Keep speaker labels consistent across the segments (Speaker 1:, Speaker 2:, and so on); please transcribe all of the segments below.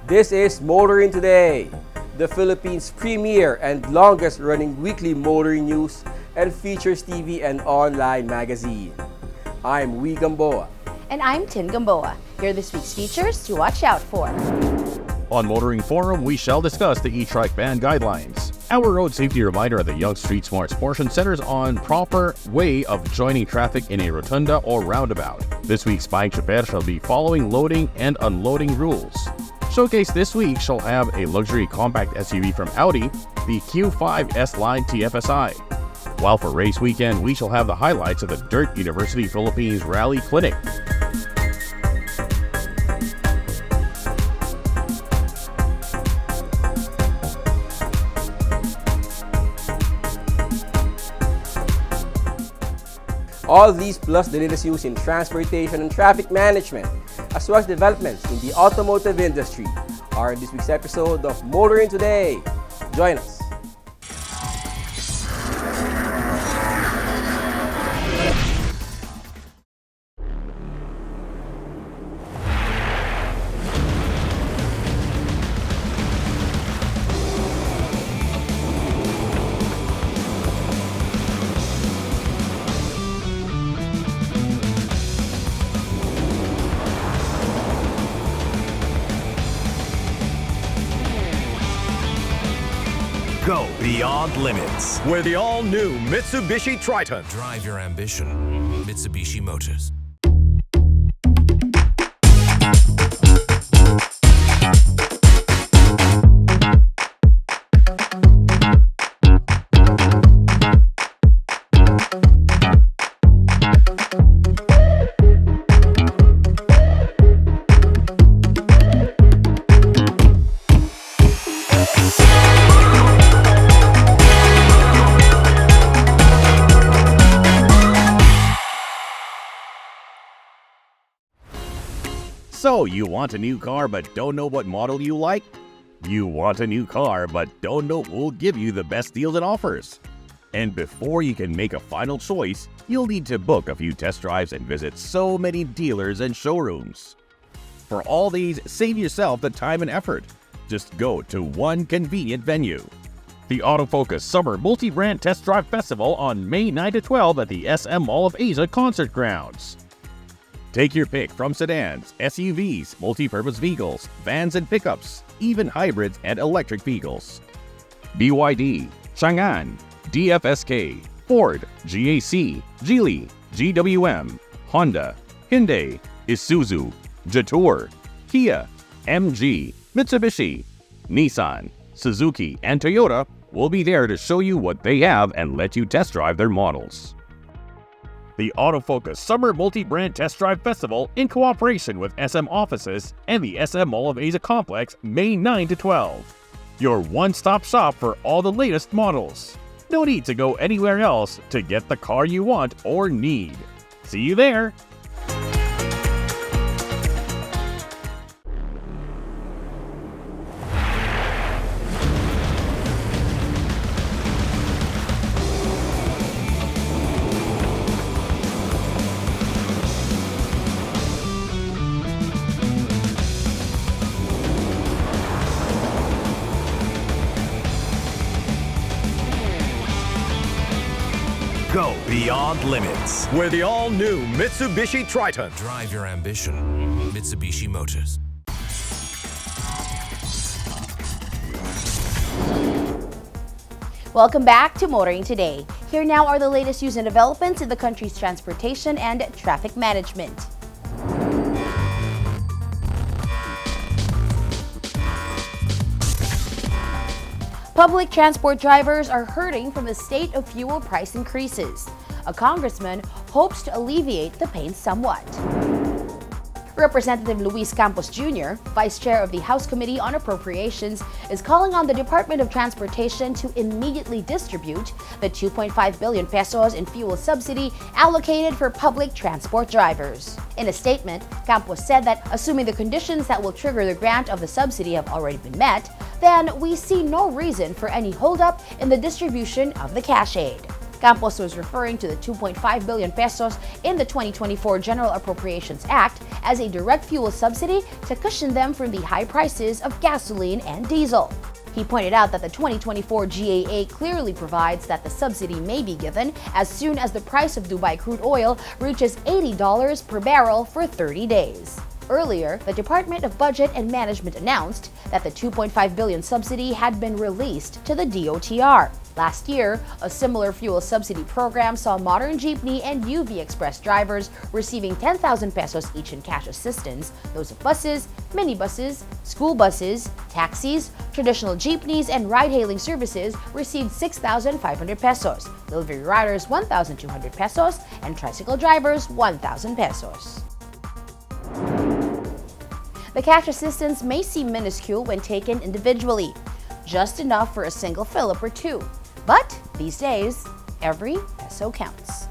Speaker 1: This is Motoring Today, the Philippines' premier and longest-running weekly motoring news and features TV and online magazine. I'm Wee Gamboa.
Speaker 2: And I'm Tin Gamboa. Here are this week's features to watch out for.
Speaker 3: On Motoring Forum, we shall discuss the e-trike ban guidelines. Our road safety reminder at the Young Street Smarts portion centers on proper way of joining traffic in a rotunda or roundabout. This week's Bike Chaper shall be following loading and unloading rules. Showcase this week shall have a luxury compact SUV from Audi, the Q5 S-Line TFSI. While for race weekend, we shall have the highlights of the Dirt University Philippines Rally Clinic.
Speaker 1: All these plus the latest news in transportation and traffic management, as well as developments in the automotive industry, are in this week's episode of Motoring Today. Join us.
Speaker 4: Go beyond limits, where the all-new Mitsubishi Triton.
Speaker 5: Drive your ambition. Mitsubishi Motors.
Speaker 3: So, you want a new car but don't know what model you like? You want a new car but don't know who will give you the best deals and offers? And before you can make a final choice, you'll need to book a few test drives and visit so many dealers and showrooms. For all these, save yourself the time and effort. Just go to one convenient venue. The Autofocus Summer Multi-Brand Test Drive Festival on May 9 to 12 at the SM Mall of Asia Concert Grounds. Take your pick from sedans, SUVs, multi-purpose vehicles, vans and pickups, even hybrids and electric vehicles. BYD, Chang'an, DFSK, Ford, GAC, Geely, GWM, Honda, Hyundai, Isuzu, Jetour, Kia, MG, Mitsubishi, Nissan, Suzuki, and Toyota will be there to show you what they have and let you test drive their models. The Autofocus Summer Multi-Brand Test Drive Festival in cooperation with SM Offices and the SM Mall of Asia Complex, May 9 to 12. Your one-stop shop for all the latest models. No need to go anywhere else to get the car you want or need. See you there!
Speaker 4: Go beyond limits, where the all-new Mitsubishi Triton.
Speaker 5: Drive your ambition. Mitsubishi Motors.
Speaker 2: Welcome back to Motoring Today. Here now are the latest news and developments in the country's transportation and traffic management. Public transport drivers are hurting from the state of fuel price increases. A congressman hopes to alleviate the pain somewhat. Representative Luis Campos Jr., Vice Chair of the House Committee on Appropriations, is calling on the Department of Transportation to immediately distribute the 2.5 billion pesos in fuel subsidy allocated for public transport drivers. In a statement, Campos said that assuming the conditions that will trigger the grant of the subsidy have already been met, then we see no reason for any holdup in the distribution of the cash aid. Campos was referring to the 2.5 billion pesos in the 2024 General Appropriations Act as a direct fuel subsidy to cushion them from the high prices of gasoline and diesel. He pointed out that the 2024 GAA clearly provides that the subsidy may be given as soon as the price of Dubai crude oil reaches $80 per barrel for 30 days. Earlier, the Department of Budget and Management announced that the 2.5 billion subsidy had been released to the DOTR. Last year, a similar fuel subsidy program saw modern jeepney and UV Express drivers receiving 10,000 pesos each in cash assistance. Those of buses, minibuses, school buses, taxis, traditional jeepneys, and ride-hailing services received 6,500 pesos, delivery riders 1,200 pesos, and tricycle drivers 1,000 pesos. The cash assistance may seem minuscule when taken individually, just enough for a single fill-up or two. But these days, every peso counts.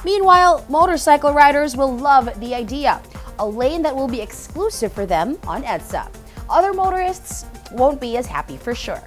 Speaker 2: Meanwhile, motorcycle riders will love the idea, a lane that will be exclusive for them on EDSA. Other motorists won't be as happy for sure.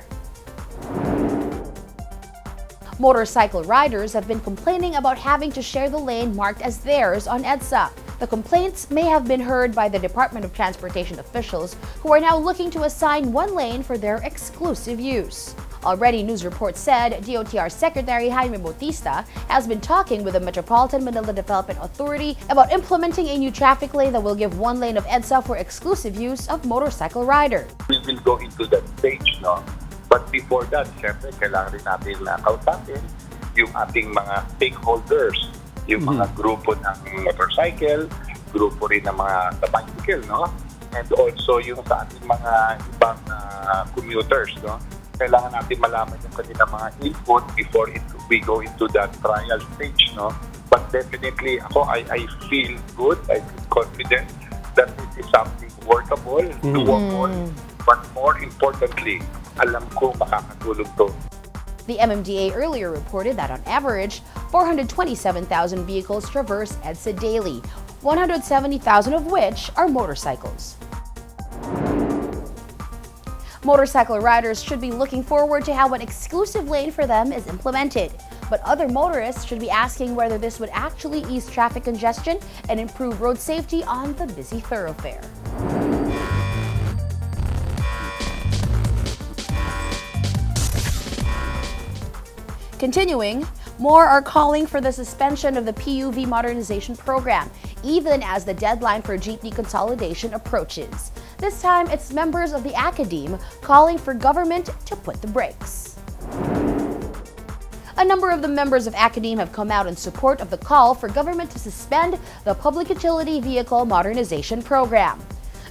Speaker 2: Motorcycle riders have been complaining about having to share the lane marked as theirs on EDSA. The complaints may have been heard by the Department of Transportation officials, who are now looking to assign one lane for their exclusive use. Already, news reports said DOTR Secretary Jaime Bautista has been talking with the Metropolitan Manila Development Authority about implementing a new traffic lane that will give one lane of EDSA for exclusive use of motorcycle riders.
Speaker 6: We will go into that stage, no? But before that, syempre, kailangan rin natin kausapin yung ating mga stakeholders, yung mga grupo ng motorcycle, grupo rin ng mga bicycle, no? And also yung sa ating mga ibang commuters, no? Kailangan natin malaman yung kanilang mga input before we go into that trial stage, no? But definitely, I feel good, I feel confident that it is something workable, doable, but more importantly, alam ko makakatulong to.
Speaker 2: The MMDA earlier reported that on average, 427,000 vehicles traverse EDSA daily, 170,000 of which are motorcycles. Motorcycle riders should be looking forward to how an exclusive lane for them is implemented. But other motorists should be asking whether this would actually ease traffic congestion and improve road safety on the busy thoroughfare. Continuing, more are calling for the suspension of the PUV modernization program, even as the deadline for jeepney consolidation approaches. This time, it's members of the academe calling for government to put the brakes. A number of the members of academe have come out in support of the call for government to suspend the Public Utility Vehicle Modernization Program.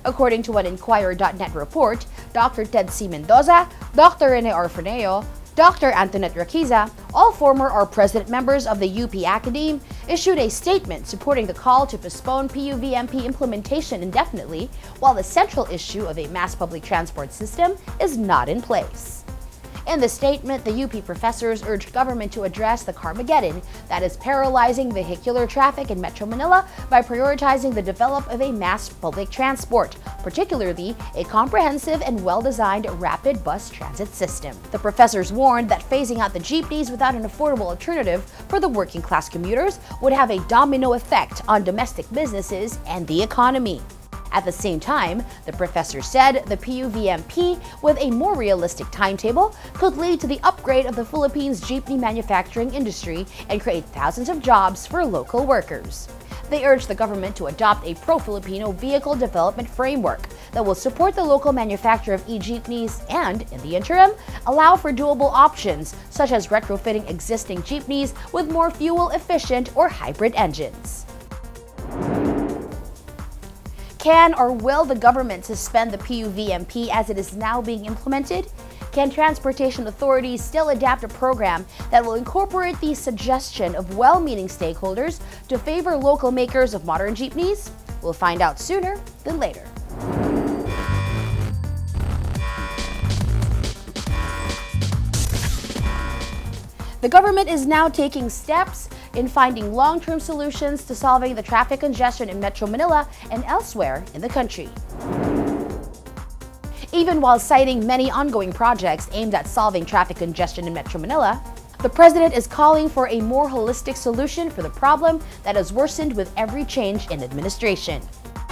Speaker 2: According to an Inquirer.net report, Dr. Ted C. Mendoza, Dr. Rene Orfeneo, Dr. Antoinette Raquiza, all former or present members of the UP Academe, issued a statement supporting the call to postpone PUVMP implementation indefinitely, while the central issue of a mass public transport system is not in place. In the statement, the UP professors urged government to address the Carmageddon that is paralyzing vehicular traffic in Metro Manila by prioritizing the development of a mass public transport, particularly a comprehensive and well-designed rapid bus transit system. The professors warned that phasing out the jeepneys without an affordable alternative for the working-class commuters would have a domino effect on domestic businesses and the economy. At the same time, the professor said the PUVMP, with a more realistic timetable, could lead to the upgrade of the Philippines' jeepney manufacturing industry and create thousands of jobs for local workers. They urged the government to adopt a pro-Filipino vehicle development framework that will support the local manufacture of e-jeepneys and, in the interim, allow for doable options such as retrofitting existing jeepneys with more fuel-efficient or hybrid engines. Can or will the government suspend the PUVMP as it is now being implemented? Can transportation authorities still adapt a program that will incorporate the suggestion of well-meaning stakeholders to favor local makers of modern jeepneys? We'll find out sooner than later. The government is now taking steps in finding long-term solutions to solving the traffic congestion in Metro Manila and elsewhere in the country. Even while citing many ongoing projects aimed at solving traffic congestion in Metro Manila, the president is calling for a more holistic solution for the problem that has worsened with every change in administration.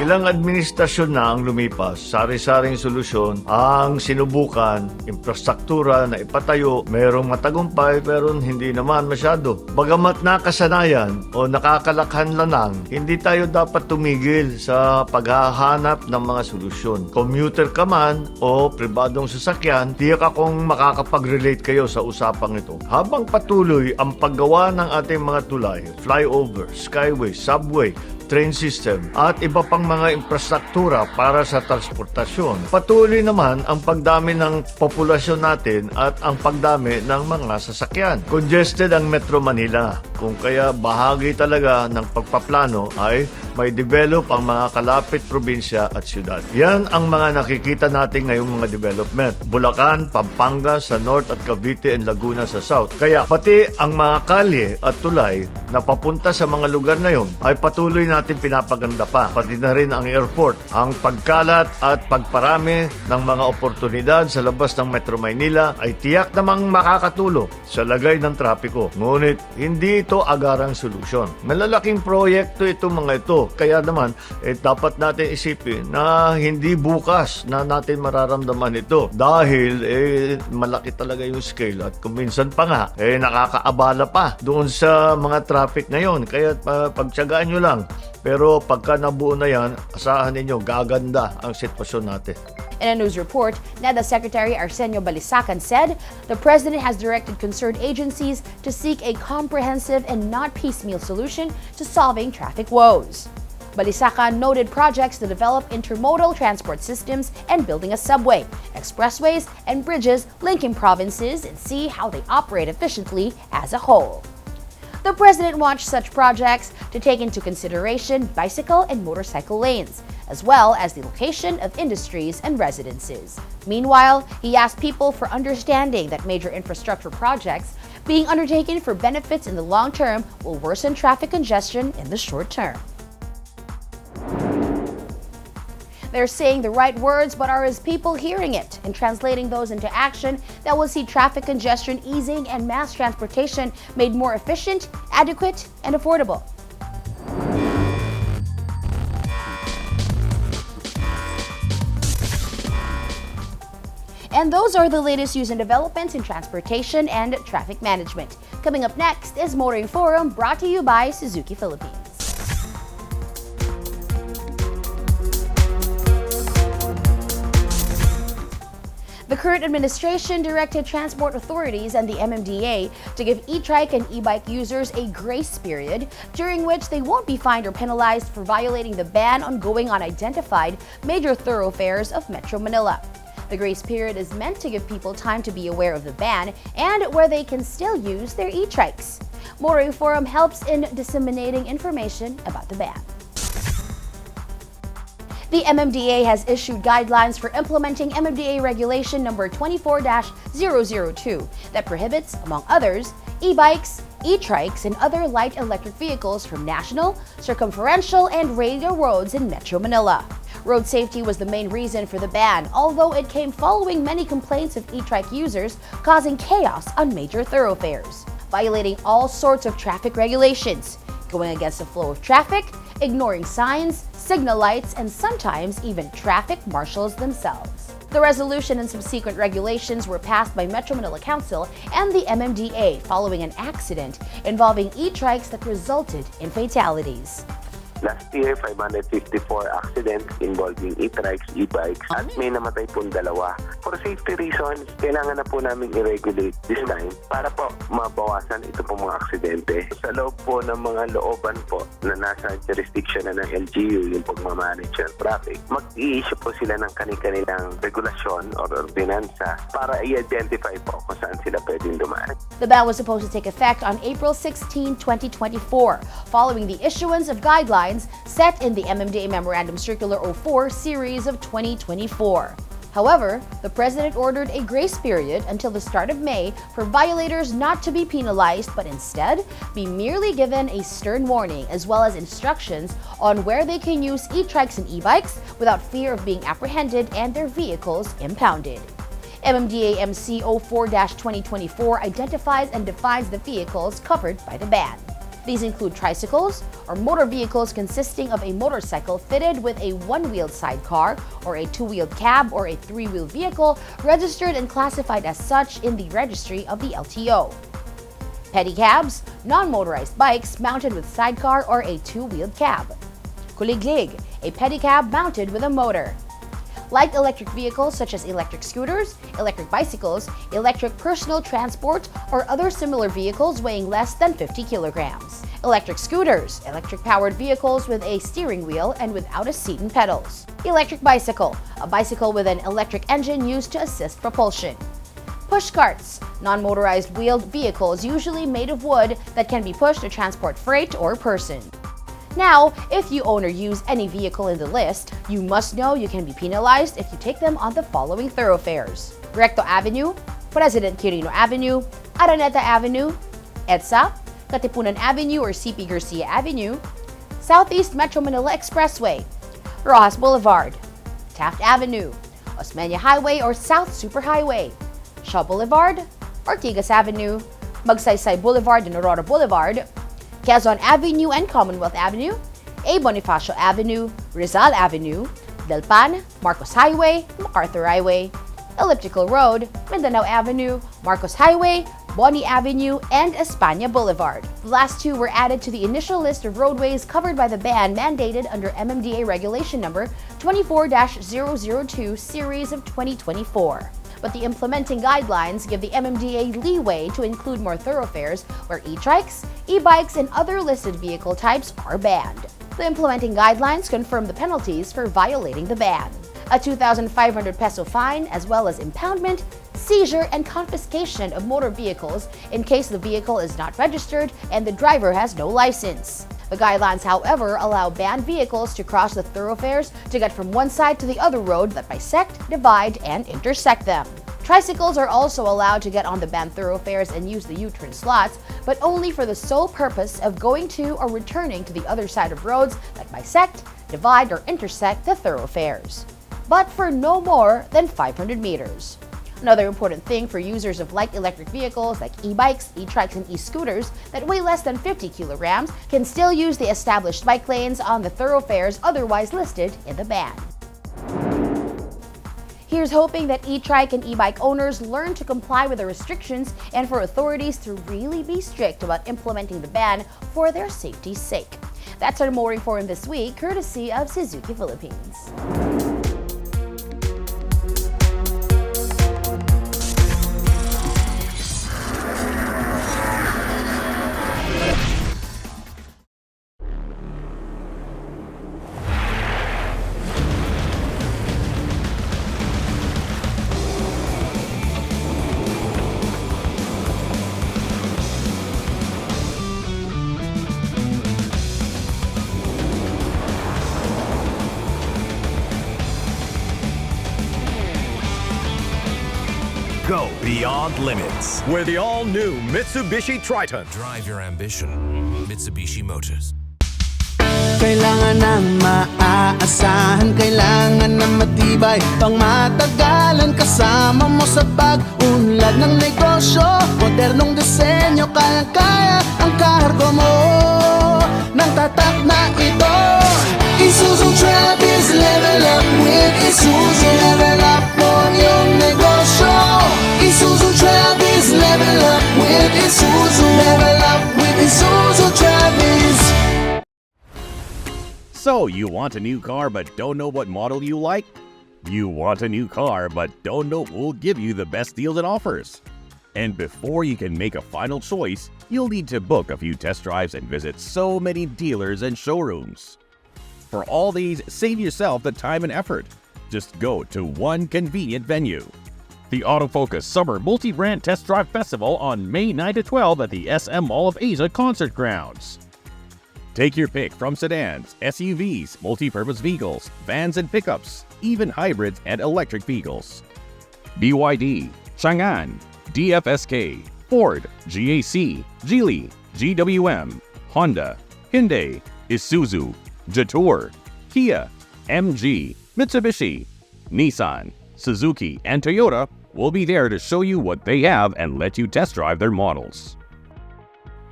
Speaker 7: Ilang administrasyon na ang lumipas, sari-saring solusyon ang sinubukan, infrastruktura na ipatayo, merong matagumpay pero hindi naman masyado. Bagamat nakasanayan o nakakalakhan lang, hindi tayo dapat tumigil sa paghahanap ng mga solusyon. Commuter ka man o pribadong sasakyan, tiyak akong makakapag-relate kayo sa usapang ito. Habang patuloy ang paggawa ng ating mga tulay, flyover, skyway, subway, train system at iba pang mga infrastruktura para sa transportasyon. Patuloy naman ang pagdami ng populasyon natin at ang pagdami ng mga sasakyan. Congested ang Metro Manila, kung kaya bahagi talaga ng pagpaplano ay may develop ang mga kalapit probinsya at syudad. Yan ang mga nakikita natin ngayong mga development. Bulacan, Pampanga sa North at Cavite and Laguna sa South. Kaya pati ang mga kalye at tulay na papunta sa mga lugar na yon ay patuloy natin pinapaganda pa. Pati na rin ang airport. Ang pagkalat at pagparami ng mga oportunidad sa labas ng Metro Maynila ay tiyak namang makakatulong sa lagay ng trapiko. Ngunit hindi ito agarang solusyon. Malalaking proyekto itong mga ito. Kaya naman, dapat natin isipin na hindi bukas na natin mararamdaman ito. Dahil malaki talaga yung scale at kung minsan pa nga, nakakaabala pa doon sa mga traffic na yon. Kaya pagtsagaan nyo lang. Pero pagka nabuo na yan, asahan ninyo, gaganda ang sitwasyon natin.
Speaker 2: In a news report, NEDA Secretary Arsenio Balisacan said the president has directed concerned agencies to seek a comprehensive and not piecemeal solution to solving traffic woes. Balisacan noted projects to develop intermodal transport systems and building a subway, expressways, and bridges linking provinces and see how they operate efficiently as a whole. The president wants such projects to take into consideration bicycle and motorcycle lanes, as well as the location of industries and residences. Meanwhile, he asked people for understanding that major infrastructure projects being undertaken for benefits in the long term will worsen traffic congestion in the short term. They're saying the right words, but are his people hearing it and translating those into action that will see traffic congestion easing and mass transportation made more efficient, adequate, and affordable? And those are the latest news and developments in transportation and traffic management. Coming up next is Motoring Forum, brought to you by Suzuki Philippines. The current administration directed transport authorities and the MMDA to give e-trike and e-bike users a grace period during which they won't be fined or penalized for violating the ban on going on identified major thoroughfares of Metro Manila. The grace period is meant to give people time to be aware of the ban and where they can still use their e-trikes. Motoring Forum helps in disseminating information about the ban. The MMDA has issued guidelines for implementing MMDA Regulation number 24-002 that prohibits, among others, e-bikes, e-trikes, and other light electric vehicles from national, circumferential, and radial roads in Metro Manila. Road safety was the main reason for the ban, although it came following many complaints of e-trike users causing chaos on major thoroughfares, violating all sorts of traffic regulations, going against the flow of traffic, ignoring signs, signal lights, and sometimes even traffic marshals themselves. The resolution and subsequent regulations were passed by Metro Manila Council and the MMDA following an accident involving e-trikes that resulted in fatalities.
Speaker 6: Na
Speaker 8: Last year, 554 accidents involving e-trikes, e-bikes, at may namatay pong 2. For safety reasons, kailangan na po namin i-regulate this time para po mabawasan ito pong mga aksidente. Sa loob po ng mga looban po na nasa jurisdiction na ng LGU, yung pagmamanage ng traffic, mag-i-issue po sila ng kanilang regulasyon or ordinansa para i-identify po kung saan sila pwedeng dumaan.
Speaker 2: The ban was supposed to take effect on April 16, 2024, following the issuance of guidelines set in the MMDA Memorandum Circular 04 series of 2024. However, the President ordered a grace period until the start of May for violators not to be penalized but instead be merely given a stern warning as well as instructions on where they can use e-trikes and e-bikes without fear of being apprehended and their vehicles impounded. MMDA MC 04-2024 identifies and defines the vehicles covered by the ban. These include tricycles, or motor vehicles consisting of a motorcycle fitted with a one-wheeled sidecar, or a two-wheeled cab, or a three-wheeled vehicle registered and classified as such in the registry of the LTO. Pedicabs, non-motorized bikes mounted with sidecar or a two-wheeled cab. Kuliglig, a pedicab mounted with a motor. Light electric vehicles such as electric scooters, electric bicycles, electric personal transport, or other similar vehicles weighing less than 50 kilograms. Electric scooters, electric-powered vehicles with a steering wheel and without a seat and pedals. Electric bicycle, a bicycle with an electric engine used to assist propulsion. Push carts, non-motorized wheeled vehicles usually made of wood that can be pushed to transport freight or person. Now, if you own or use any vehicle in the list, you must know you can be penalized if you take them on the following thoroughfares: Recto Avenue, President Quirino Avenue, Araneta Avenue, EDSA, Katipunan Avenue or CP Garcia Avenue, Southeast Metro Manila Expressway, Rojas Boulevard, Taft Avenue, Osmeña Highway or South Superhighway, Shaw Boulevard, Ortigas Avenue, Magsaysay Boulevard and Aurora Boulevard, Quezon Avenue and Commonwealth Avenue, A. Bonifacio Avenue, Rizal Avenue, Del Pan, Marcos Highway, MacArthur Highway, Elliptical Road, Mindanao Avenue, Marcos Highway, Boni Avenue, and España Boulevard. The last two were added to the initial list of roadways covered by the ban mandated under MMDA Regulation Number 24-002 Series of 2024. But the implementing guidelines give the MMDA leeway to include more thoroughfares where e-trikes, e-bikes, and other listed vehicle types are banned. The implementing guidelines confirm the penalties for violating the ban: a 2,500 peso fine, as well as impoundment, seizure, and confiscation of motor vehicles in case the vehicle is not registered and the driver has no license. The guidelines, however, allow banned vehicles to cross the thoroughfares to get from one side to the other road that bisect, divide, and intersect them. Tricycles are also allowed to get on the banned thoroughfares and use the U-turn slots, but only for the sole purpose of going to or returning to the other side of roads that bisect, divide, or intersect the thoroughfares, but for no more than 500 meters. Another important thing for users of light electric vehicles like e-bikes, e-trikes, and e-scooters that weigh less than 50 kilograms can still use the established bike lanes on the thoroughfares otherwise listed in the ban. Here's hoping that e-trike and e-bike owners learn to comply with the restrictions and for authorities to really be strict about implementing the ban for their safety's sake. That's our Motoring Forum this week, courtesy of Suzuki Philippines.
Speaker 4: Go beyond limits with the all-new Mitsubishi Triton.
Speaker 5: Drive your ambition. Mitsubishi Motors.
Speaker 9: Kailangan ng maaasahan, kailangan ng matibay, pang matagalan kasama mo sa pag-unlad ng negosyo. Modernong disenyo, kayang-kaya ang kargo mo ng tatak na ito. Isuzu Travis, level up with Isuzu. Level up mo yung negosyo. Isuzu Travis, level up with Isuzu. Level up with Isuzu Travis.
Speaker 3: So, you want a new car but don't know what model you like? You want a new car but don't know who'll give you the best deals and offers? And before you can make a final choice, you'll need to book a few test drives and visit so many dealers and showrooms. For all these, save yourself the time and effort. Just go to one convenient venue. The Autofocus Summer Multi-Brand Test Drive Festival on May 9 to 12 at the SM Mall of Asia Concert Grounds. Take your pick from sedans, SUVs, multi-purpose vehicles, vans and pickups, even hybrids and electric vehicles. BYD, Chang'an, DFSK, Ford, GAC, Geely, GWM, Honda, Hyundai, Isuzu, Jetour, Kia, MG, Mitsubishi, Nissan, Suzuki, and Toyota will be there to show you what they have and let you test drive their models.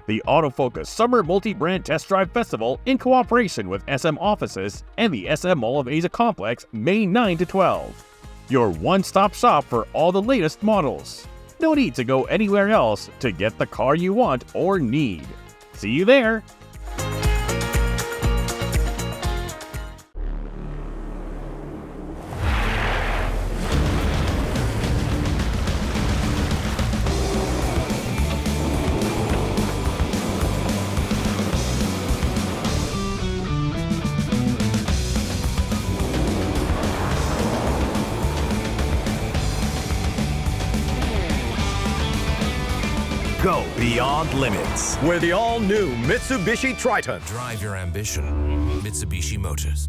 Speaker 3: The Autofocus Summer Multi-Brand Test Drive Festival in cooperation with SM Offices and the SM Mall of Asia Complex, May 9 to 12. Your one-stop shop for all the latest models. No need to go anywhere else to get the car you want or need. See you there!
Speaker 4: Go beyond limits with the all-new Mitsubishi Triton.
Speaker 5: Drive your ambition. Mitsubishi Motors.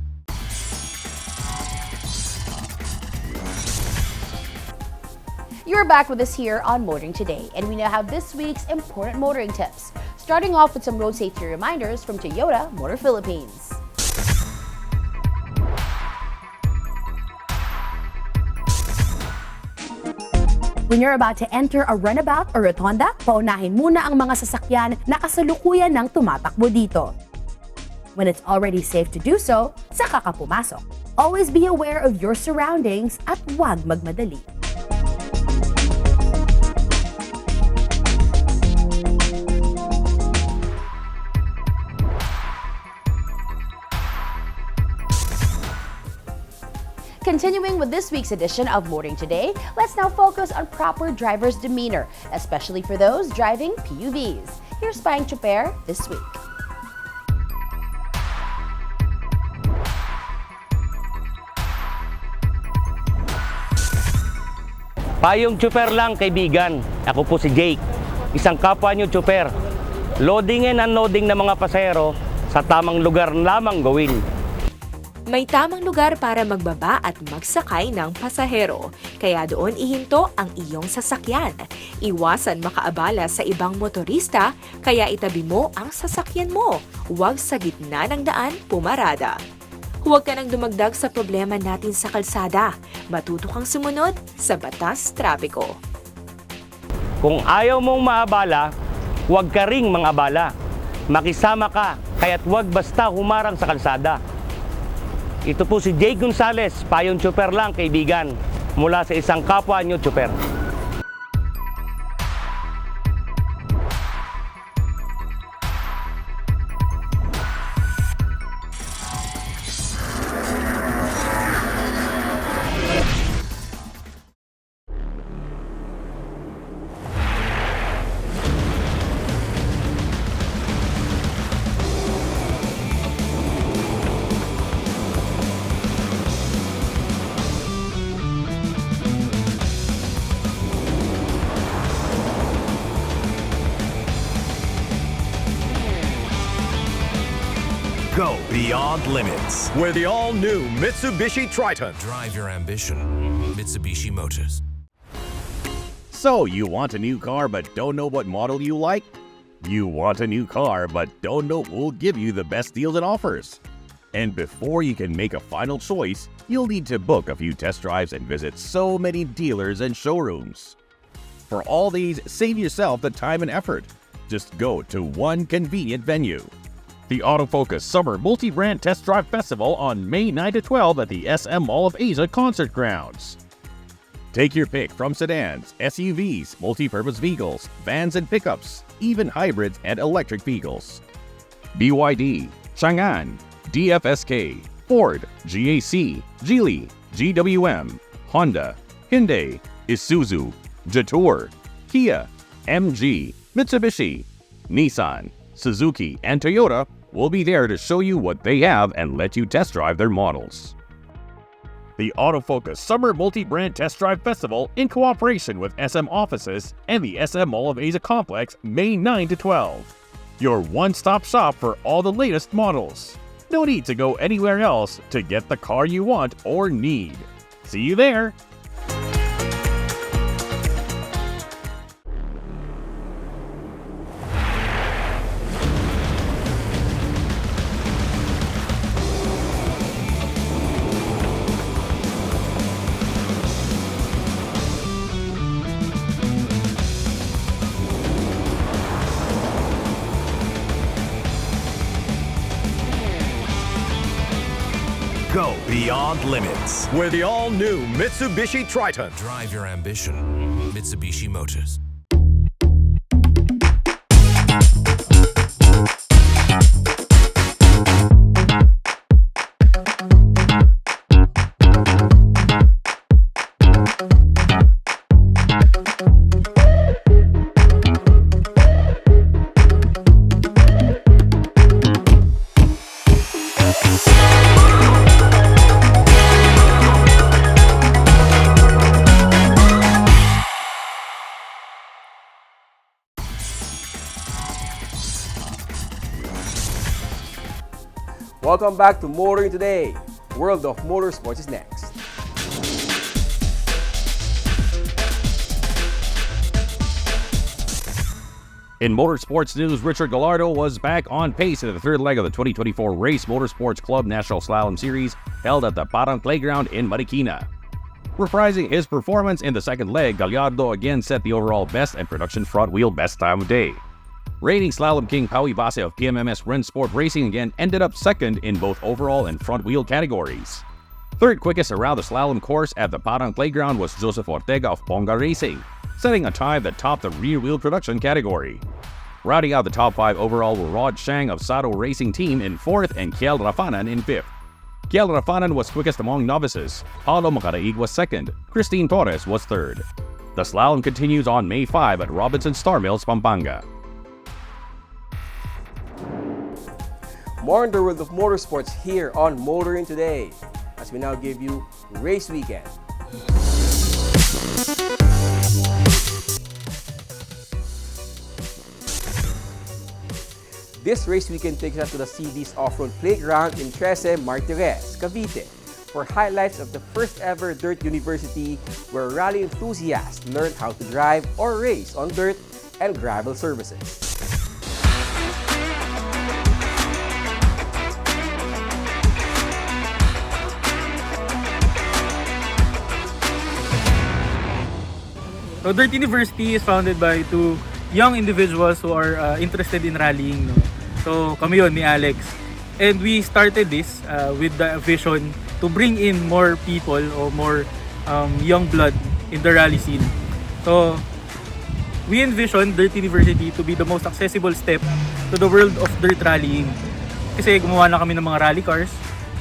Speaker 2: You're back with us here on Motoring Today, and we now have this week's important motoring tips. Starting off with some road safety reminders from Toyota Motor Philippines. When you're about to enter a runabout or rotonda, paunahin muna ang mga sasakyan na kasalukuyan ng tumatakbo dito. When it's already safe to do so, saka ka pumasok. Always be aware of your surroundings at huwag magmadali. Continuing with this week's edition of Motoring Today, let's now focus on proper driver's demeanor, especially for those driving PUVs. Here's Spying Chuper this week.
Speaker 10: Payong Chuper lang, kaibigan. Ako po si Jake, isang kapwa nyo Chuper. Loading and unloading ng mga pasahero sa tamang lugar lamang gawin.
Speaker 11: May tamang lugar para magbaba at magsakay ng pasahero, kaya doon ihinto ang iyong sasakyan. Iwasan makaabala sa ibang motorista, kaya itabi mo ang sasakyan mo. Huwag sa gitna ng daan pumarada. Huwag ka nang dumagdag sa problema natin sa kalsada. Matuto kang sumunod sa batas trapiko.
Speaker 10: Kung ayaw mong maabala, huwag ka ring mangabala. Makisama ka, kaya't huwag basta humarang sa kalsada. Ito po si Jake Gonzales, Payong Chuper lang, kaibigan, mula sa isang kapwa nyo Chuper.
Speaker 4: Go beyond limits with the all-new Mitsubishi Triton.
Speaker 5: Drive your ambition. Mitsubishi Motors.
Speaker 3: So, you want a new car but don't know what model you like? You want a new car but don't know who'll give you the best deals and offers? And before you can make a final choice, you'll need to book a few test drives and visit so many dealers and showrooms. For all these, save yourself the time and effort. Just go to one convenient venue. The Autofocus Summer Multi-Brand Test Drive Festival on May 9 to 12 at the SM Mall of Asia Concert Grounds. Take your pick from sedans, SUVs, multi-purpose vehicles, vans and pickups, even hybrids and electric vehicles. BYD, Chang'an, DFSK, Ford, GAC, Geely, GWM, Honda, Hyundai, Isuzu, Jetour, Kia, MG, Mitsubishi, Nissan, Suzuki, and Toyota will be there to show you what they have and let you test drive their models. The Autofocus Summer Multi-Brand Test Drive Festival in cooperation with SM Offices and the SM Mall of Asia Complex, May 9 to 12. Your one-stop shop for all the latest models. No need to go anywhere else to get the car you want or need. See you there!
Speaker 4: Go beyond limits with the all-new Mitsubishi Triton.
Speaker 5: Drive your ambition. Mitsubishi Motors.
Speaker 1: Welcome back to Motoring Today. World of Motorsports is next.
Speaker 3: In motorsports news, Richard Gallardo was back on pace in the third leg of the 2024 Race Motorsports Club National Slalom Series held at the Parang Playground in Marikina. Reprising his performance in the second leg, Gallardo again set the overall best and production front wheel best time of day. Reigning Slalom King Paui Base of PMMS Rennsport Racing again ended up second in both overall and front wheel categories. Third quickest around the slalom course at the Parang Playground was Joseph Ortega of Ponga Racing, setting a time that topped the rear wheel production category. Rounding out the top 5 overall were Rod Shang of Sato Racing Team in 4th and Kiel Rafanan in 5th. Kiel Rafanan was quickest among novices, Paulo Macaraig was 2nd, Christine Torres was 3rd. The slalom continues on May 5 at Robinson Star Mills, Pampanga.
Speaker 1: More in the world of motorsports here on Motoring Today, as we now give you Race Weekend. This race weekend takes us to the CD's Off-Road Playground in Trece Martires, Cavite, for highlights of the first ever Dirt University, where rally enthusiasts learn how to drive or race on dirt and gravel surfaces.
Speaker 12: So Dirt University is founded by two young individuals who are interested in rallying. No? So kami yun ni Alex. And we started this with the vision to bring in more people or more young blood in the rally scene. So we envision Dirt University to be the most accessible step to the world of dirt rallying. Kasi gumawa na kami ng mga rally cars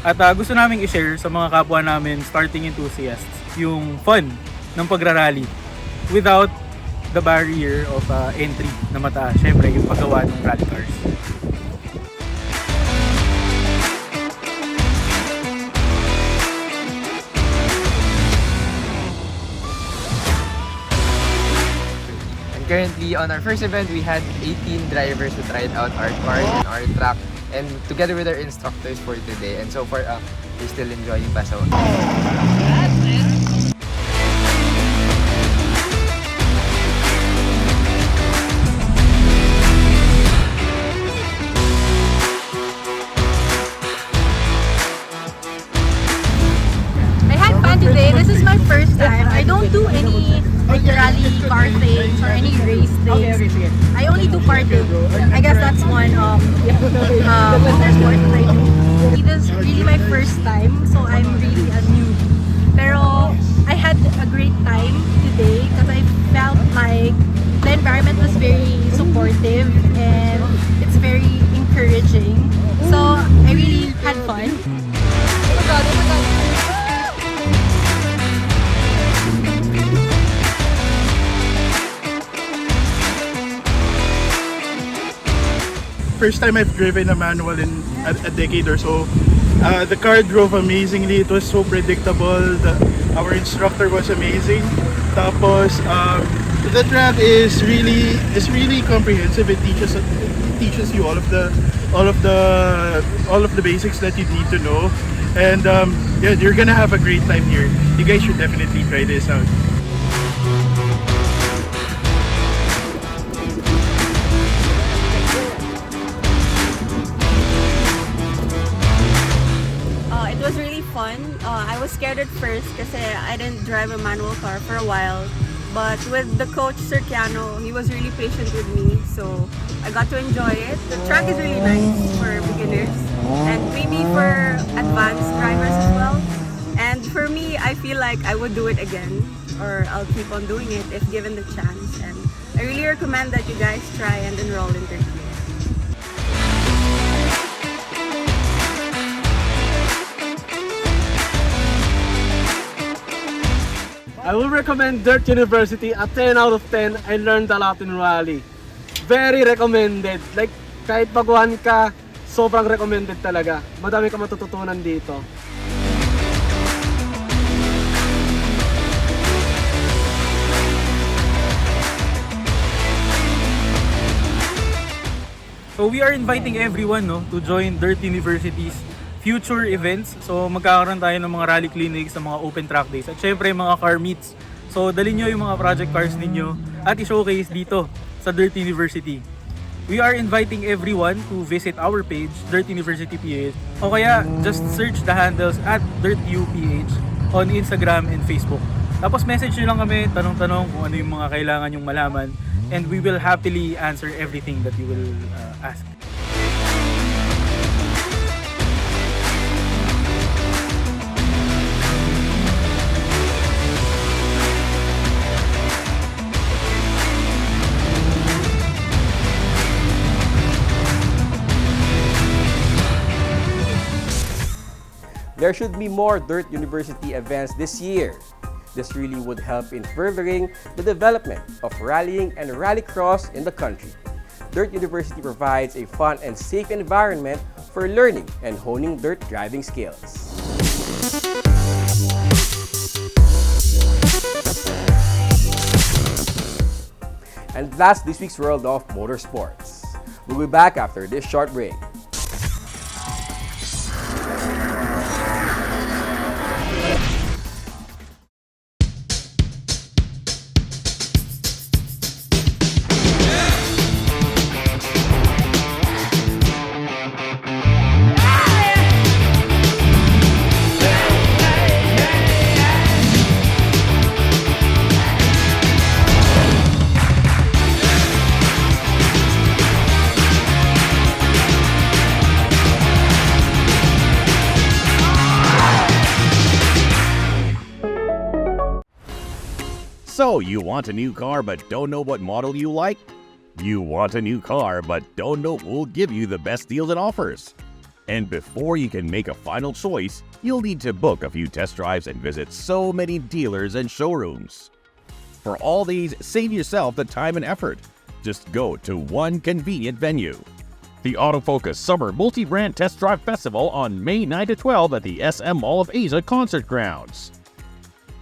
Speaker 12: at gusto naming i-share sa mga kapwa namin starting enthusiasts yung fun ng pagrarally without the barrier of entry na mataas. Siyempre, yung paggawa ng rally cars.
Speaker 13: And currently, on our first event, we had 18 drivers who tried out our car and our track, and together with our instructors for today. And so far, we're still enjoying pa. So,
Speaker 14: today. This is my first time. I don't do any like rally car things or any race things. I only do karting. I guess that's one motorsport that I do. This is really my first time, so I'm really a newbie. Pero I had a great time today because I felt like the environment was very supportive and it's very encouraging. So I really had fun
Speaker 15: first time I've driven a manual in a decade or so. The car drove amazingly. It was so predictable. Our instructor was amazing. Tapos, the track is really comprehensive. It teaches you all of the basics that you need to know. And yeah, you're gonna have a great time here. You guys should definitely try this out.
Speaker 16: It was really fun. I was scared at first kasi I didn't drive a manual car for a while. But with the coach, Sir Keanu, he was really patient with me. So I got to enjoy it. The track is really nice for beginners and maybe for advanced drivers as well. And for me, I feel like I would do it again, or I'll keep on doing it if given the chance. And I really recommend that you guys try and enroll in Dirt.
Speaker 17: I will recommend Dirt University. A 10 out of 10. I learned a lot in Rally. Very recommended. Like, kahit baguhan ka, sobrang recommended talaga. Madami ka matututunan dito.
Speaker 12: So we are inviting everyone to join Dirt University's future events. So magkakaroon tayo ng mga rally clinics, ng mga open track days, at syempre mga car meets. So dalhin nyo yung mga project cars ninyo at i-showcase dito sa Dirt University. We are inviting everyone to visit our page, Dirt University PH, o kaya just search the handles at DirtUPH on Instagram and Facebook. Tapos message nyo lang kami, tanong-tanong kung ano yung mga kailangan nyong malaman, and we will happily answer everything that you will ask.
Speaker 1: There should be more Dirt University events this year. This really would help in furthering the development of rallying and rallycross in the country. Dirt University provides a fun and safe environment for learning and honing dirt driving skills. And that's this week's World of Motorsports. We'll be back after this short break.
Speaker 3: So, you want a new car but don't know what model you like? You want a new car but don't know who'll give you the best deals and offers? And before you can make a final choice, you'll need to book a few test drives and visit so many dealers and showrooms. For all these, save yourself the time and effort. Just go to one convenient venue. The Autofocus Summer Multi-Brand Test Drive Festival on May 9 to 12 at the SM Mall of Asia Concert Grounds.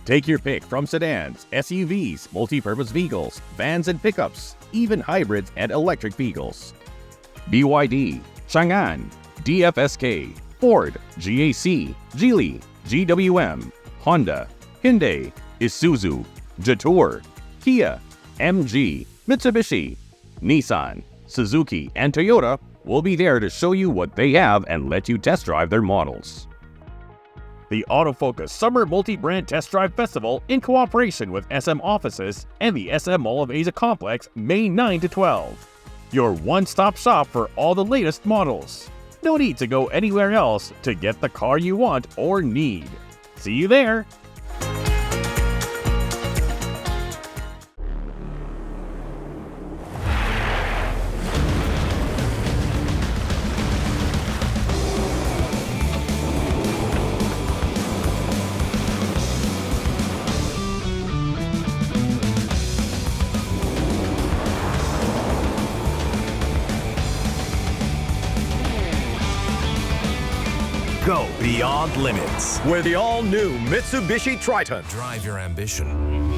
Speaker 3: Take your pick from sedans, SUVs, multi-purpose vehicles, vans and pickups, even hybrids and electric vehicles. BYD, Chang'an, DFSK, Ford, GAC, Geely, GWM, Honda, Hyundai, Isuzu, Jetour, Kia, MG, Mitsubishi, Nissan, Suzuki, and Toyota will be there to show you what they have and let you test drive their models. The Autofocus Summer Multi-Brand Test Drive Festival in cooperation with SM Offices and the SM Mall of Asia Complex, May 9 to 12. Your one-stop shop for all the latest models. No need to go anywhere else to get the car you want or need. See you there!
Speaker 4: Go beyond limits with the all-new Mitsubishi Triton.
Speaker 5: Drive your ambition.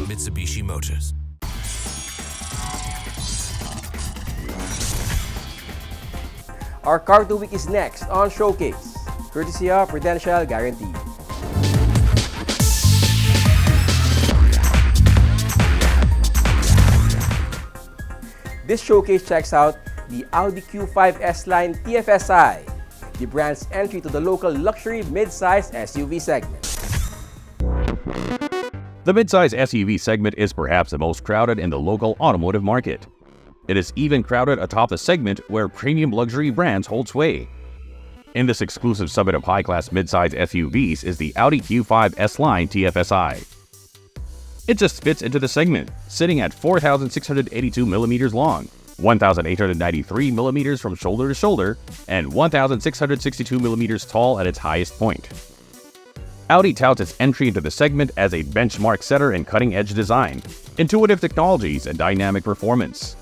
Speaker 5: Mitsubishi Motors.
Speaker 1: Our Car of the Week is next on Showcase, courtesy of Prudential Guarantee. This showcase checks out the Audi Q5 S-Line TFSI, the brand's entry to the local luxury mid-size SUV segment.
Speaker 3: The midsize SUV segment is perhaps the most crowded in the local automotive market. It is even crowded atop the segment where premium luxury brands hold sway. In this exclusive summit of high-class midsize SUVs is the Audi Q5 S-Line TFSI. It just fits into the segment, sitting at 4,682 millimeters long, 1,893 millimeters from shoulder to shoulder, and 1,662 millimeters tall at its highest point. Audi touts its entry into the segment as a benchmark setter in cutting-edge design, intuitive technologies, and dynamic performance.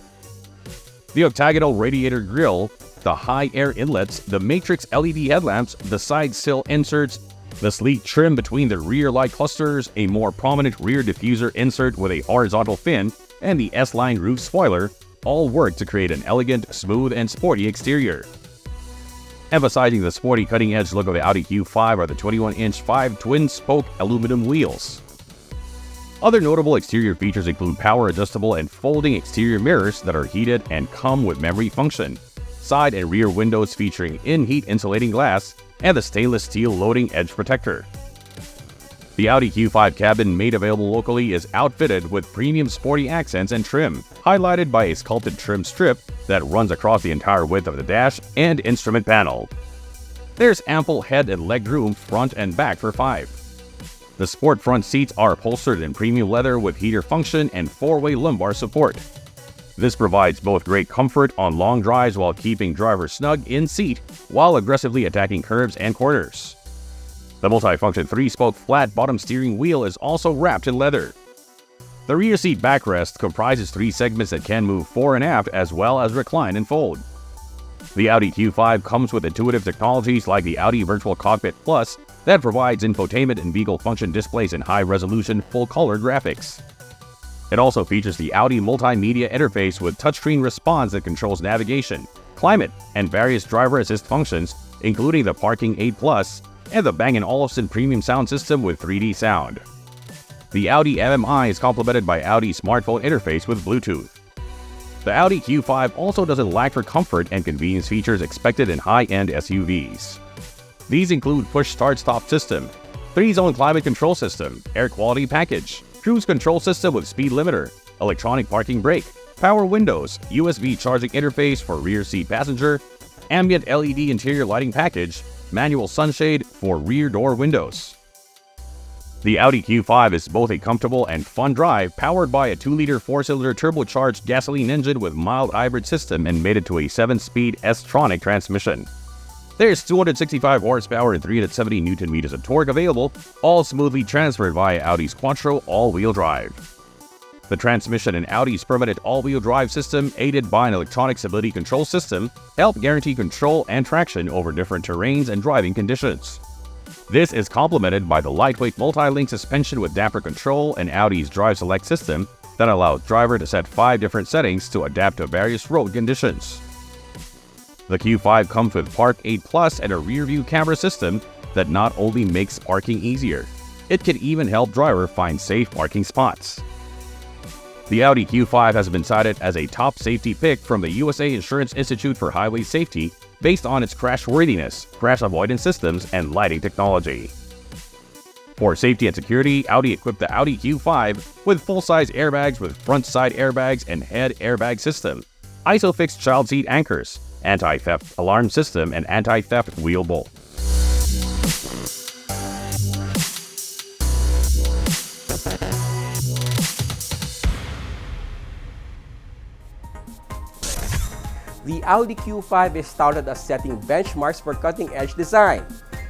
Speaker 3: The octagonal radiator grille, the high air inlets, the matrix LED headlamps, the side sill inserts, the sleek trim between the rear light clusters, a more prominent rear diffuser insert with a horizontal fin, and the S-Line roof spoiler all work to create an elegant, smooth, and sporty exterior. Emphasizing the sporty cutting-edge look of the Audi Q5 are the 21-inch 5 twin-spoke aluminum wheels. Other notable exterior features include power-adjustable and folding exterior mirrors that are heated and come with memory function, side and rear windows featuring in-heat insulating glass, and the stainless steel loading edge protector. The Audi Q5 cabin made available locally is outfitted with premium sporty accents and trim, highlighted by a sculpted trim strip that runs across the entire width of the dash and instrument panel. There's ample head and leg room front and back for 5. The sport front seats are upholstered in premium leather with heater function and 4-way lumbar support. This provides both great comfort on long drives while keeping drivers snug in seat while aggressively attacking curves and corners. The multi-function 3-spoke flat bottom steering wheel is also wrapped in leather. The rear seat backrest comprises 3 segments that can move fore and aft as well as recline and fold. The Audi Q5 comes with intuitive technologies like the Audi Virtual Cockpit Plus that provides infotainment and vehicle function displays in high-resolution, full-color graphics. It also features the Audi multimedia interface with touchscreen response that controls navigation, climate, and various driver assist functions, including the Parking Aid Plus and the Bang & Olufsen premium sound system with 3D sound. The Audi MMI is complemented by Audi smartphone interface with Bluetooth. The Audi Q5 also doesn't lack for comfort and convenience features expected in high-end SUVs. These include push start-stop system, 3-zone climate control system, air quality package, cruise control system with speed limiter, electronic parking brake, power windows, USB charging interface for rear seat passenger, ambient LED interior lighting package, manual sunshade for rear door windows. The Audi Q5 is both a comfortable and fun drive, powered by a 2-liter 4-cylinder turbocharged gasoline engine with mild hybrid system and mated to a 7-speed S-Tronic transmission. There's 265 horsepower and 370 Nm of torque available, all smoothly transferred via Audi's Quattro all-wheel drive. The transmission in Audi's permanent all-wheel drive system, aided by an electronic stability control system, help guarantee control and traction over different terrains and driving conditions. This is complemented by the lightweight multi-link suspension with damper control and Audi's Drive Select system that allows driver to set 5 different settings to adapt to various road conditions. The Q5 comes with Park Aid Plus and a rear-view camera system that not only makes parking easier, it can even help driver find safe parking spots. The Audi Q5 has been cited as a top safety pick from the USA Insurance Institute for Highway Safety based on its crashworthiness, crash avoidance systems, and lighting technology. For safety and security, Audi equipped the Audi Q5 with full-size airbags with front-side airbags and head airbag system, ISOFIX child seat anchors, anti-theft alarm system, and anti-theft wheel bolt.
Speaker 1: The Audi Q5 is touted as setting benchmarks for cutting-edge design,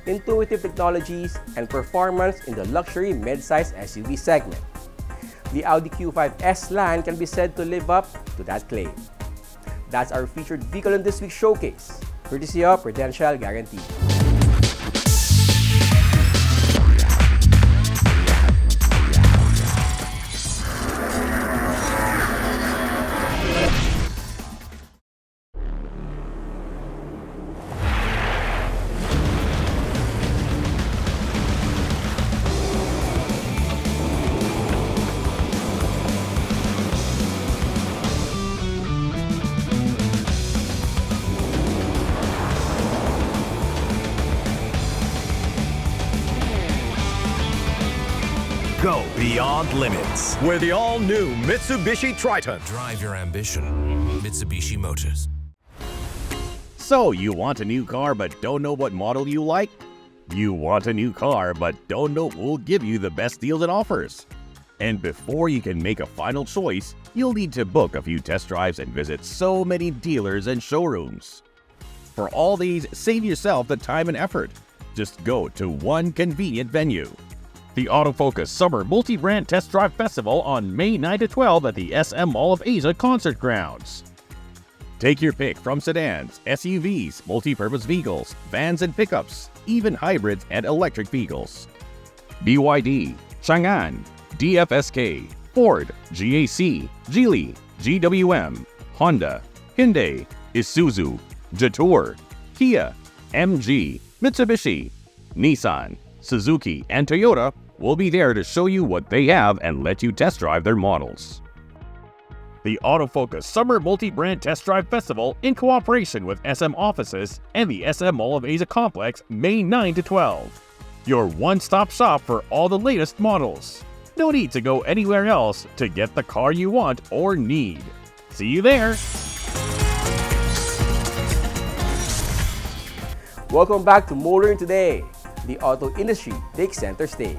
Speaker 1: intuitive technologies, and performance in the luxury mid-size SUV segment. The Audi Q5 S-Line can be said to live up to that claim. That's our featured vehicle in this week's showcase, courtesy of Prudential Guarantee.
Speaker 4: beyond limits with the all-new Mitsubishi Triton.
Speaker 5: Drive your ambition. Mitsubishi Motors.
Speaker 3: So, you want a new car but don't know what model you like? You want a new car but don't know who will give you the best deals and offers? And before you can make a final choice, you'll need to book a few test drives and visit so many dealers and showrooms. For all these, save yourself the time and effort. Just go to one convenient venue. The Autofocus Summer Multi-Brand Test Drive Festival on May 9 to 12 at the SM Mall of Asia Concert Grounds. Take your pick from sedans, SUVs, multi-purpose vehicles, vans and pickups, even hybrids and electric vehicles. BYD, Chang'an, DFSK, Ford, GAC, Geely, GWM, Honda, Hyundai, Isuzu, Jetour, Kia, MG, Mitsubishi, Nissan, Suzuki, and Toyota will be there to show you what they have and let you test drive their models. The Autofocus Summer Multi-Brand Test Drive Festival in cooperation with SM Offices and the SM Mall of Asia Complex, May 9 to 12. Your one-stop shop for all the latest models. No need to go anywhere else to get the car you want or need. See you there!
Speaker 1: Welcome back to Motoring Today. The auto industry takes center stage.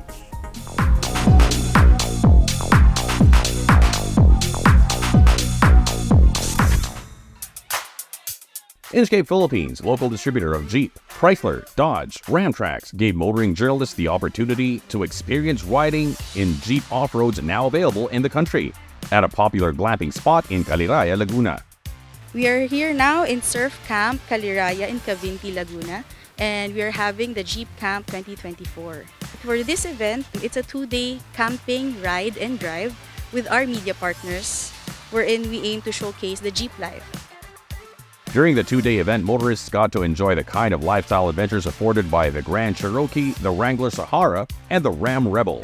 Speaker 3: Inchcape Philippines, local distributor of Jeep, Chrysler, Dodge, Ram Trucks, gave motoring journalists the opportunity to experience riding in Jeep off-roads now available in the country at a popular glamping spot in Caliraya, Laguna.
Speaker 18: We are here now in Surf Camp Caliraya in Cavinti, Laguna, and we are having the Jeep Camp 2024. For this event, it's a 2-day camping, ride, and drive with our media partners, wherein we aim to showcase the Jeep life.
Speaker 3: During the 2-day event, motorists got to enjoy the kind of lifestyle adventures afforded by the Grand Cherokee, the Wrangler Sahara, and the Ram Rebel.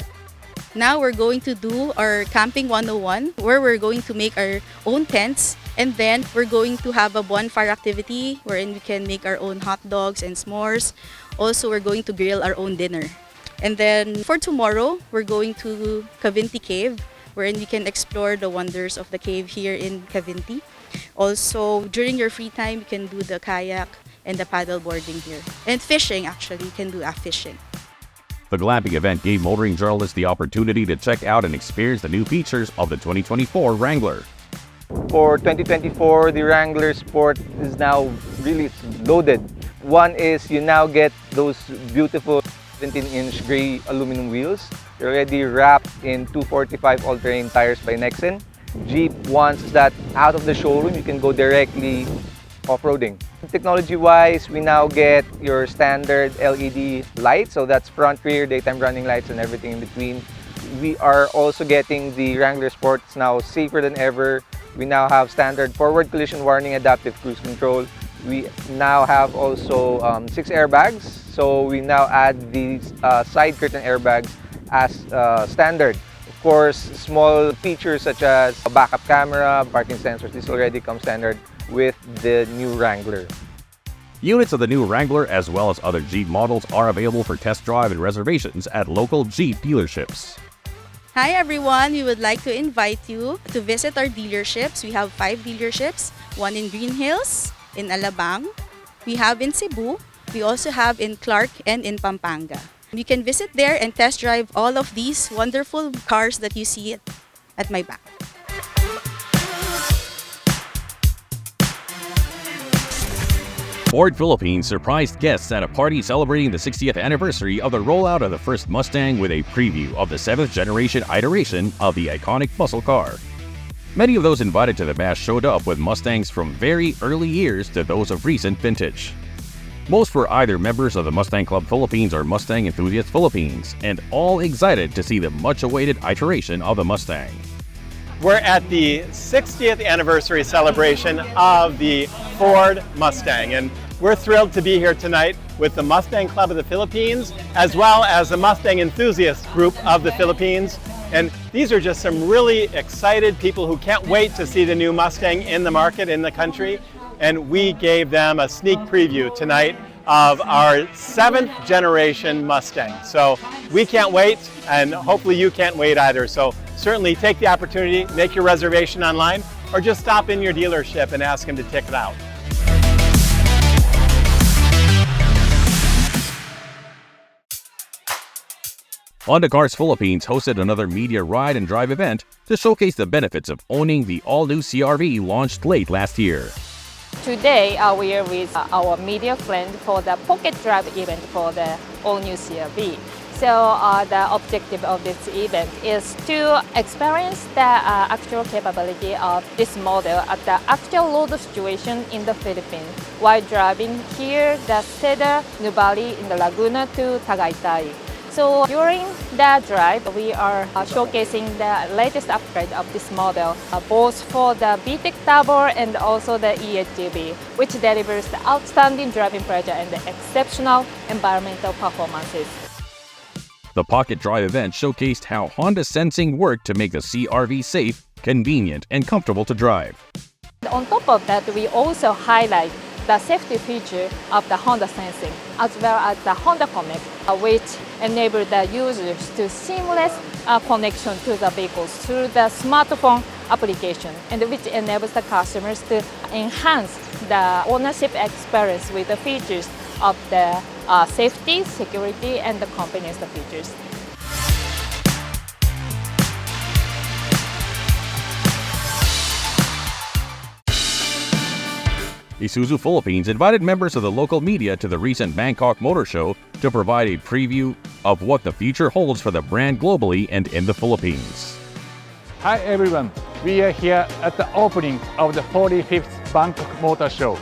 Speaker 18: Now we're going to do our Camping 101, where we're going to make our own tents, and then we're going to have a bonfire activity wherein we can make our own hot dogs and s'mores. Also, we're going to grill our own dinner. And then for tomorrow, we're going to Cavinti Cave, wherein we can explore the wonders of the cave here in Cavinti. Also, during your free time, you can do the kayak and the paddle boarding here. And fishing, actually, you can do fishing.
Speaker 3: The glamping event gave motoring journalists the opportunity to check out and experience the new features of the 2024 Wrangler.
Speaker 19: For 2024, the Wrangler Sport is now really loaded. One is you now get those beautiful 17-inch gray aluminum wheels. They're already wrapped in 245 all-terrain tires by Nexen. Jeep wants that out of the showroom, you can go directly off-roading. Technology-wise, we now get your standard LED lights, so that's front, rear, daytime running lights, and everything in between. We are also getting the Wrangler Sports now safer than ever. We now have standard forward collision warning, adaptive cruise control. We now have also 6 airbags, so we now add these side curtain airbags as standard. Of course, small features such as a backup camera, parking sensors, this already comes standard with the new Wrangler.
Speaker 3: Units of the new Wrangler as well as other Jeep models are available for test drive and reservations at local Jeep dealerships.
Speaker 18: Hi everyone, we would like to invite you to visit our dealerships. We have 5 dealerships, one in Green Hills, in Alabang, we have in Cebu, we also have in Clark and in Pampanga. You can visit there and test drive all of these wonderful cars that you see at my back.
Speaker 3: Ford Philippines surprised guests at a party celebrating the 60th anniversary of the rollout of the first Mustang with a preview of the 7th generation iteration of the iconic muscle car. Many of those invited to the bash showed up with Mustangs from very early years to those of recent vintage. Most were either members of the Mustang Club Philippines or Mustang Enthusiast Philippines, and all excited to see the much-awaited iteration of the Mustang.
Speaker 20: We're at the 60th anniversary celebration of the Ford Mustang, and we're thrilled to be here tonight with the Mustang Club of the Philippines, as well as the Mustang Enthusiast Group of the Philippines. And these are just some really excited people who can't wait to see the new Mustang in the market in the country. And we gave them a sneak preview tonight of our 7th generation Mustang. So we can't wait, and hopefully you can't wait either. So certainly take the opportunity, make your reservation online, or just stop in your dealership and ask them to check it out.
Speaker 3: Honda Cars Philippines hosted another media ride and drive event to showcase the benefits of owning the all-new CR-V launched late last year.
Speaker 21: Today, we are with our media friend for the Pocket Drive event for the all-new CR-V. So the objective of this event is to experience the actual capability of this model at the actual road situation in the Philippines while driving here the Cedar Nubali in the Laguna to Tagaytay. So during the drive, we are showcasing the latest upgrade of this model, both for the VTEC Turbo and also the EHEV, which delivers the outstanding driving pleasure and the exceptional environmental performances.
Speaker 3: The Pocket Drive event showcased how Honda sensing worked to make the CR-V safe, convenient, and comfortable to drive.
Speaker 21: On top of that, we also highlight the safety feature of the Honda Sensing, as well as the Honda Connect, which enable the users to seamless connection to the vehicles through the smartphone application, and which enables the customers to enhance the ownership experience with the features of the safety, security, and the convenience features.
Speaker 3: Isuzu Philippines invited members of the local media to the recent Bangkok Motor Show to provide a preview of what the future holds for the brand globally and in the Philippines.
Speaker 22: Hi everyone, we are here at the opening of the 45th Bangkok Motor Show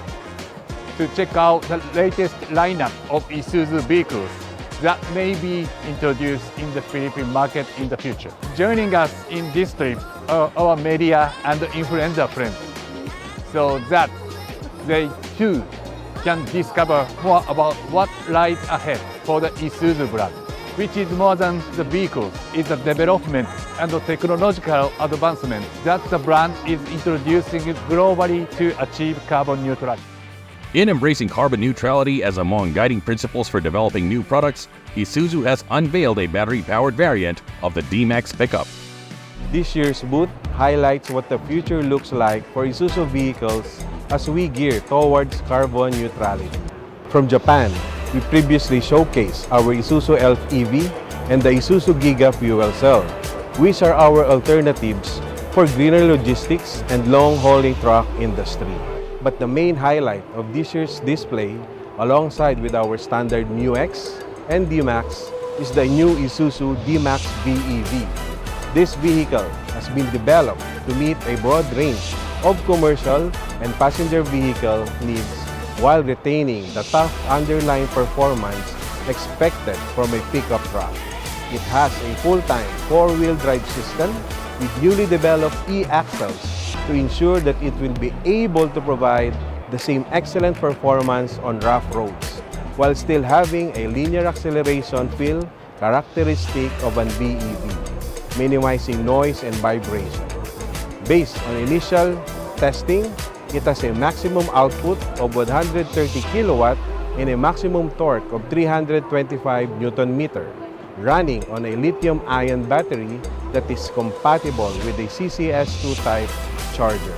Speaker 22: to check out the latest lineup of Isuzu vehicles that may be introduced in the Philippine market in the future. Joining us in this trip are our media and influencer friends, so that they too can discover more about what lies ahead for the Isuzu brand, which is more than the vehicles. It's the development and the technological advancement that the brand is introducing globally to achieve carbon neutrality.
Speaker 3: In embracing carbon neutrality as among guiding principles for developing new products, Isuzu has unveiled a battery-powered variant of the D-Max pickup.
Speaker 23: This year's booth highlights what the future looks like for Isuzu vehicles as we gear towards carbon neutrality. From Japan, we previously showcased our Isuzu Elf EV and the Isuzu Giga fuel cell, which are our alternatives for greener logistics and long-hauling truck industry. But the main highlight of this year's display, alongside with our standard MU-X and D-Max, is the new Isuzu D-Max BEV. This vehicle has been developed to meet a broad range of commercial and passenger vehicle needs while retaining the tough underlying performance expected from a pickup truck. It has a full-time four-wheel drive system with newly developed e-axles to ensure that it will be able to provide the same excellent performance on rough roads while still having a linear acceleration feel characteristic of an BEV, minimizing noise and vibration. Based on initial testing, it has a maximum output of 130 kilowatt and a maximum torque of 325 Newton-meter, running on a lithium-ion battery that is compatible with a CCS2 type charger.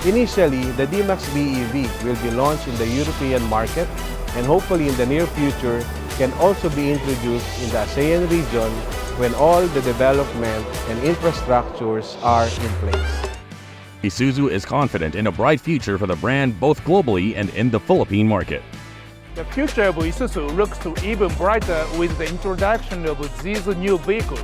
Speaker 23: Initially, the D-Max BEV will be launched in the European market and hopefully in the near future can also be introduced in the ASEAN region when all the development and infrastructures are in place.
Speaker 3: Isuzu is confident in a bright future for the brand both globally and in the Philippine market.
Speaker 22: The future of Isuzu looks to even brighter with the introduction of these new vehicles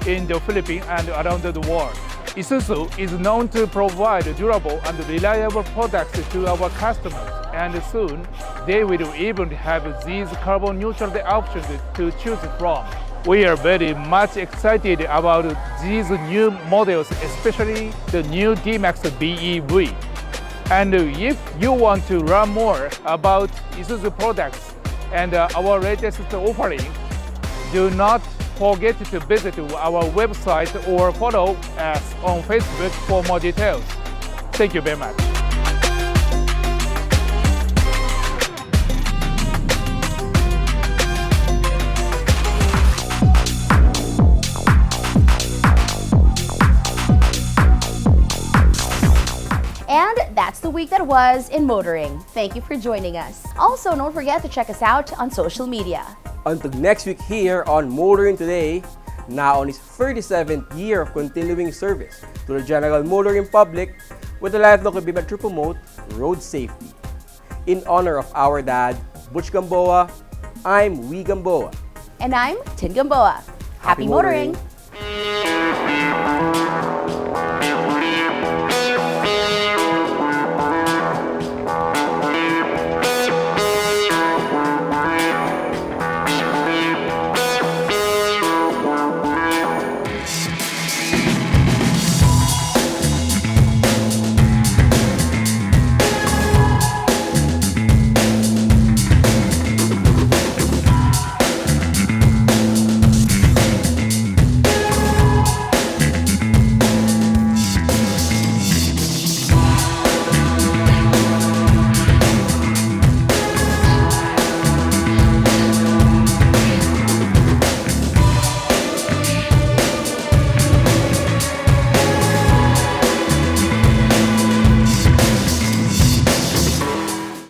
Speaker 22: in the Philippines and around the world. Isuzu is known to provide durable and reliable products to our customers, and soon they will even have these carbon neutral options to choose from. We are very much excited about these new models, especially the new D-Max BEV. And if you want to learn more about Isuzu products and our latest offering, do not forget to visit our website or follow us on Facebook for more details. Thank you very much.
Speaker 2: that's the week that was in motoring. Thank you for joining us. Also, don't forget to check us out on social media.
Speaker 1: Until next week here on Motoring Today, now on its 37th year of continuing service to the general motoring public with the lifelong commitment to promote road safety. In honor of our dad, Butch Gamboa, I'm Wee Gamboa.
Speaker 2: And I'm Tin Gamboa. Happy motoring!